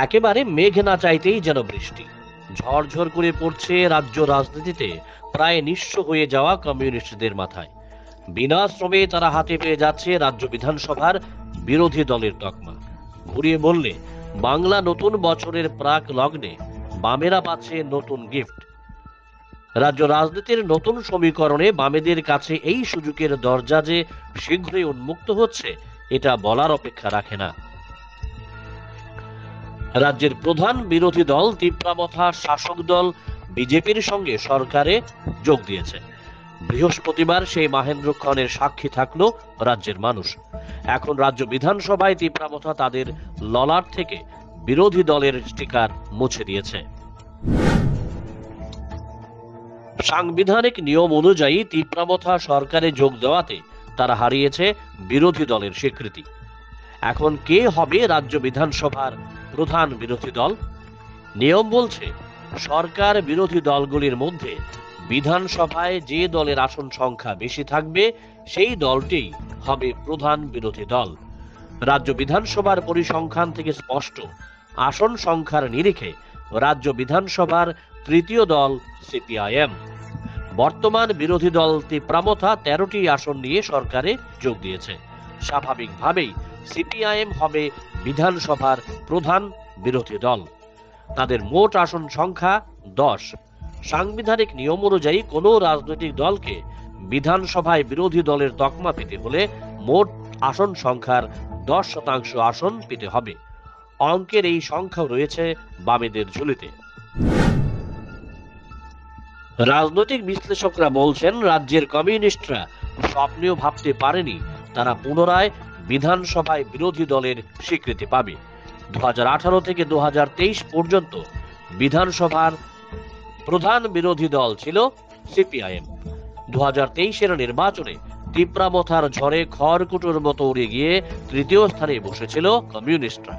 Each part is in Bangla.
একেবারে মেঘ না চাইতেই যেন বৃষ্টি। ঝরঝর করে পড়ছে রাজ্য রাজনীতিতে প্রায় নিঃস্ব হয়ে যাওয়া কমিউনিস্টদের মাথায়। বিনা শ্রমে তারা হাতে পেয়ে যাচ্ছে রাজ্য বিধানসভার বিরোধী দলের তকমা। ঘুরিয়ে বললে বাংলা নতুন বছরের প্রাক লগ্নে বামেরা পাচ্ছে নতুন গিফট। রাজ্য রাজনীতির নতুন সমীকরণে বামেদের কাছে এই সুযোগের দরজা যে শীঘ্রই উন্মুক্ত হচ্ছে, এটা বলার অপেক্ষা রাখে না। রাজ্যের প্রধান বিরোধী দল তীব্রাবথা শাসক দল বিজেপির সঙ্গে সরকারে যোগ দিয়েছে। বৃহস্পতিবার সেই মাহেন্দ্রক্ষণের সাক্ষী থাকলো রাজ্যের মানুষ। এখন রাজ্য বিধানসভায় তীব্রাবথা তাদের ললাট থেকে বিরোধী দলের স্টিকার মুছে দিয়েছে। সাংবিধানিক নিয়ম অনুযায়ী তীব্রাবথা সরকারে যোগ দেওয়াতে তারা হারিয়েছে বিরোধী দলের স্বীকৃতি। এখন কে হবে রাজ্য বিধানসভার প্রধান বিরোধী দল? নিয়ম বলছে সরকার বিরোধী দলগুলির মধ্যে বিধানসভায় যে দলের আসন সংখ্যা বেশি থাকবে সেই দলটিই হবে প্রধান বিরোধী দল। রাজ্য বিধানসভার পরিসংখ্যান থেকে স্পষ্ট, আসন সংখ্যার নিরিখে রাজ্য বিধানসভার তৃতীয় দল সিপিআইএম। বর্তমান বিরোধী দল তীব্রাবথা 13টি আসন নিয়ে সরকারে যোগ দিয়েছে। স্বাভাবিকভাবেই সিপিআইএম হবে বিধানসভার প্রধান বিরোধী দল। তাদের মোট আসন সংখ্যা 10। সাংবিধানিক নিয়ম অনুযায়ী কোনো রাজনৈতিক দলকে বিধানসভায় বিরোধী দলের তকমা পেতে হলে মোট আসন সংখ্যার 10% আসন পেতে হবে। অঙ্কের এই সংখ্যা রয়েছে বামেদের ঝুলিতে। রাজনৈতিক বিশ্লেষকরা বলছেন রাজ্যের কমিউনিস্টরা স্বপ্নেও ভাবতে পারেনি তারা পুনরায় বিধানসভায় বিরোধী দলের স্বীকৃতি পাবে। 2018 থেকে 2023 পর্যন্ত বিধানসভার প্রধান বিরোধী দল ছিল সিপিআইএম। 2023-এর নির্বাচনে তীব্রাবথার ঝড়ে খড়কুটোর মতো উড়ে গিয়ে তৃতীয় স্থানে বসেছিল কমিউনিস্টরা।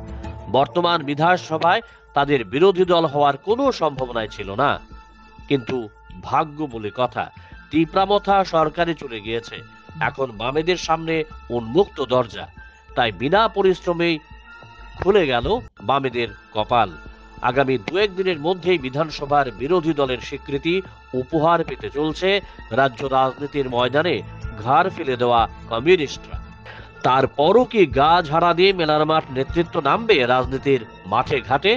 বর্তমান বিধানসভায় তাদের বিরোধী দল হওয়ার কোনো সম্ভাবনাই ছিল না। কিন্তু ভাগ্য বলে কথা, তীব্রাবথা সরকারে চলে গিয়েছে। এখন বামেদের সামনে উন্মুক্ত দরজা, তাই বিনা পরিশ্রমেই খুলে গেল বামেদের কপাল। আগামী 2-1 দিনের মধ্যেই বিধানসভার বিরোধী দলের স্বীকৃতি উপহার পেতে চলছে রাজ্য রাজনীতির ময়দানে ঘাড় ফেলে দেওয়া কমিউনিস্টরা। তারপরও কি গা ঝাড়া দিয়ে মেলার মাঠ নেতৃত্ব নামবে রাজনীতির মাঠে ঘাটে,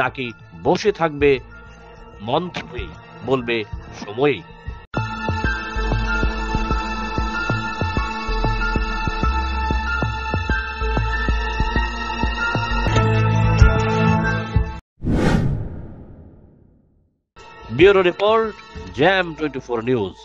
নাকি বসে থাকবে মন্থ হয়ে? বলবে সময়ই। Bureau report, jam 24 news.